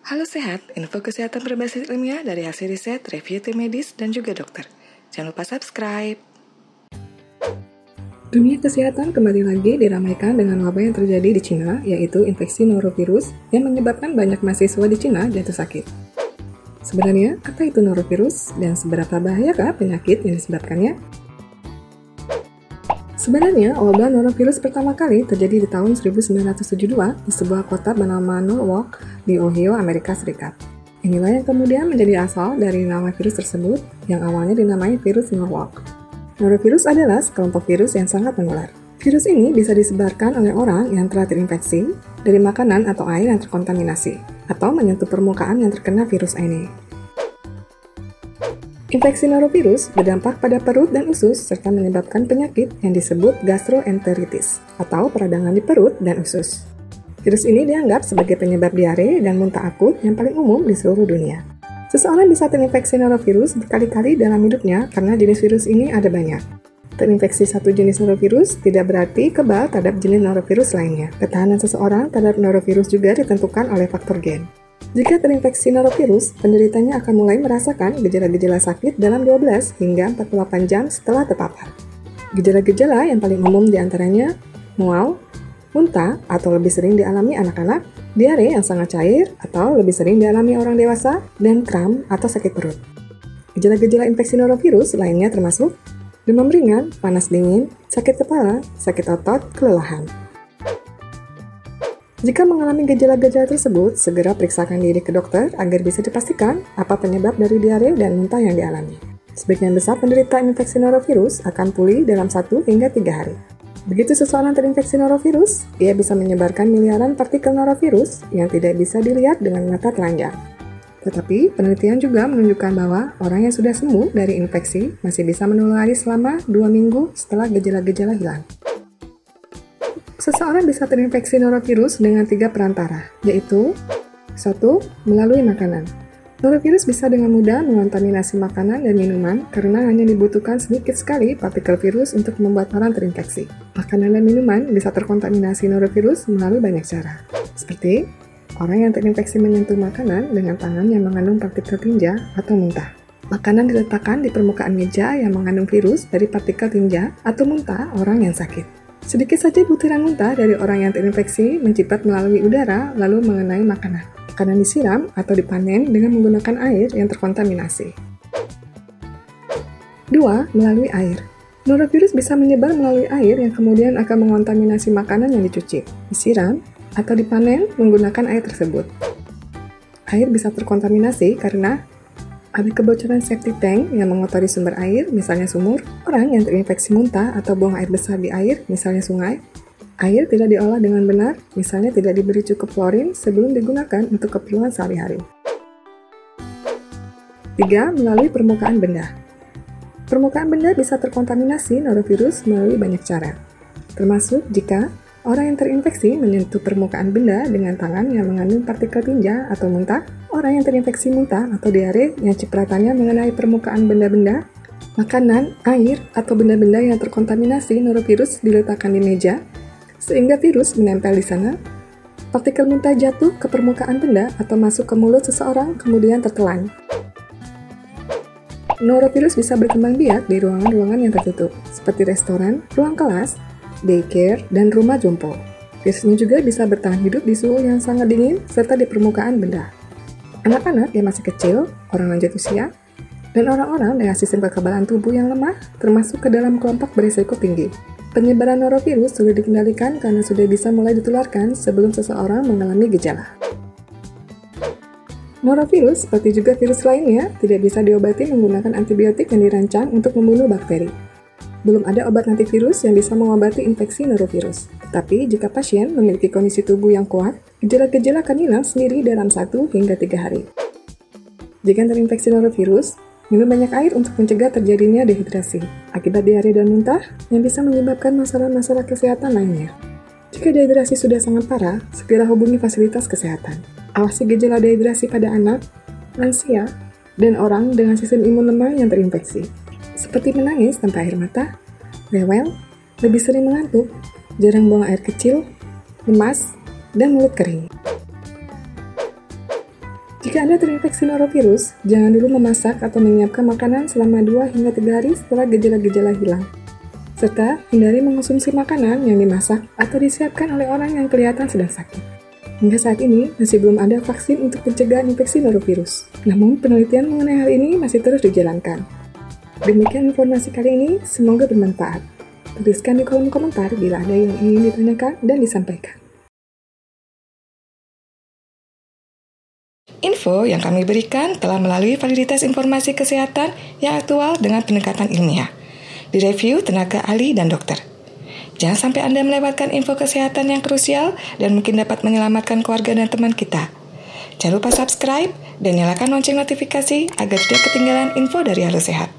Halo sehat, info kesehatan berbasis ilmiah dari hasil riset, review tim medis, dan juga dokter. Jangan lupa subscribe. Dunia kesehatan kembali lagi diramaikan dengan wabah yang terjadi di Cina, yaitu infeksi norovirus yang menyebabkan banyak mahasiswa di Cina jatuh sakit. Sebenarnya, apa itu norovirus dan seberapa bahayakah penyakit yang disebabkannya? Sebenarnya, wabah norovirus pertama kali terjadi di tahun 1972 di sebuah kota bernama Norwalk di Ohio, Amerika Serikat. Inilah yang kemudian menjadi asal dari nama virus tersebut yang awalnya dinamai virus Norwalk. Norovirus adalah sekelompok virus yang sangat menular. Virus ini bisa disebarkan oleh orang yang telah terinfeksi dari makanan atau air yang terkontaminasi, atau menyentuh permukaan yang terkena virus ini. Infeksi norovirus berdampak pada perut dan usus serta menyebabkan penyakit yang disebut gastroenteritis atau peradangan di perut dan usus. Virus ini dianggap sebagai penyebab diare dan muntah akut yang paling umum di seluruh dunia. Seseorang bisa terinfeksi norovirus berkali-kali dalam hidupnya karena jenis virus ini ada banyak. Terinfeksi satu jenis norovirus tidak berarti kebal terhadap jenis norovirus lainnya. Ketahanan seseorang terhadap norovirus juga ditentukan oleh faktor gen. Jika terinfeksi norovirus, penderitanya akan mulai merasakan gejala-gejala sakit dalam 12 hingga 48 jam setelah terpapar. Gejala-gejala yang paling umum diantaranya mual, muntah atau lebih sering dialami anak-anak, diare yang sangat cair atau lebih sering dialami orang dewasa, dan kram atau sakit perut. Gejala-gejala infeksi norovirus lainnya termasuk demam ringan, panas dingin, sakit kepala, sakit otot, kelelahan. Jika mengalami gejala-gejala tersebut, segera periksakan diri ke dokter agar bisa dipastikan apa penyebab dari diare dan muntah yang dialami. Sebagian besar penderita infeksi norovirus akan pulih dalam 1 hingga 3 hari. Begitu seseorang terinfeksi norovirus, ia bisa menyebarkan miliaran partikel norovirus yang tidak bisa dilihat dengan mata telanjang. Tetapi, penelitian juga menunjukkan bahwa orang yang sudah sembuh dari infeksi masih bisa menulari selama 2 minggu setelah gejala-gejala hilang. Seseorang bisa terinfeksi norovirus dengan 3 perantara, yaitu 1. Melalui makanan. Norovirus bisa dengan mudah mengontaminasi makanan dan minuman karena hanya dibutuhkan sedikit sekali partikel virus untuk membuat orang terinfeksi. Makanan dan minuman bisa terkontaminasi norovirus melalui banyak cara, seperti orang yang terinfeksi menyentuh makanan dengan tangan yang mengandung partikel tinja atau muntah. Makanan diletakkan di permukaan meja yang mengandung virus dari partikel tinja atau muntah orang yang sakit. Sedikit saja butiran muntah dari orang yang terinfeksi menciprat melalui udara lalu mengenai makanan. Makanan disiram atau dipanen dengan menggunakan air yang terkontaminasi. 2. Melalui air. Norovirus bisa menyebar melalui air yang kemudian akan mengontaminasi makanan yang dicuci, disiram, atau dipanen menggunakan air tersebut. Air bisa terkontaminasi karena ada kebocoran septic tank yang mengotori sumber air, misalnya sumur, orang yang terinfeksi muntah atau buang air besar di air, misalnya sungai, air tidak diolah dengan benar, misalnya tidak diberi cukup klorin sebelum digunakan untuk keperluan sehari-hari. 3. Melalui permukaan benda. Permukaan benda bisa terkontaminasi norovirus melalui banyak cara, termasuk jika orang yang terinfeksi menyentuh permukaan benda dengan tangan yang mengandung partikel tinja atau muntah, orang yang terinfeksi muntah atau diare yang cipratannya mengenai permukaan benda-benda, makanan, air, atau benda-benda yang terkontaminasi norovirus diletakkan di meja, sehingga virus menempel di sana, partikel muntah jatuh ke permukaan benda atau masuk ke mulut seseorang kemudian tertelan. Norovirus bisa berkembang biak di ruangan-ruangan yang tertutup, seperti restoran, ruang kelas, daycare, dan rumah jompo. Virus ini juga bisa bertahan hidup di suhu yang sangat dingin serta di permukaan benda. Anak-anak yang masih kecil, orang lanjut usia, dan orang-orang dengan sistem kekebalan tubuh yang lemah termasuk ke dalam kelompok berisiko tinggi. Penyebaran norovirus sulit dikendalikan karena sudah bisa mulai ditularkan sebelum seseorang mengalami gejala. Norovirus, seperti juga virus lainnya, tidak bisa diobati menggunakan antibiotik yang dirancang untuk membunuh bakteri. Belum ada obat antivirus yang bisa mengobati infeksi norovirus. Tetapi, jika pasien memiliki kondisi tubuh yang kuat, gejala-gejala akan hilang sendiri dalam 1 hingga 3 hari. Jika terinfeksi norovirus, minum banyak air untuk mencegah terjadinya dehidrasi, akibat diare dan muntah yang bisa menyebabkan masalah-masalah kesehatan lainnya. Jika dehidrasi sudah sangat parah, segera hubungi fasilitas kesehatan. Awasi gejala dehidrasi pada anak, lansia, dan orang dengan sistem imun lemah yang terinfeksi, seperti menangis tanpa air mata, rewel, lebih sering mengantuk, jarang buang air kecil, lemas, dan mulut kering. Jika Anda terinfeksi norovirus, jangan dulu memasak atau menyiapkan makanan selama 2 hingga 3 hari setelah gejala-gejala hilang. Serta hindari mengonsumsi makanan yang dimasak atau disiapkan oleh orang yang kelihatan sedang sakit. Hingga saat ini, masih belum ada vaksin untuk mencegah infeksi norovirus. Namun, penelitian mengenai hal ini masih terus dijalankan. Demikian informasi kali ini, semoga bermanfaat. Tuliskan di kolom komentar bila ada yang ingin ditanyakan dan disampaikan. Info yang kami berikan telah melalui validitas informasi kesehatan yang aktual dengan pendekatan ilmiah. Direview tenaga ahli dan dokter. Jangan sampai Anda melewatkan info kesehatan yang krusial dan mungkin dapat menyelamatkan keluarga dan teman kita. Jangan lupa subscribe dan nyalakan lonceng notifikasi agar tidak ketinggalan info dari Halo Sehat.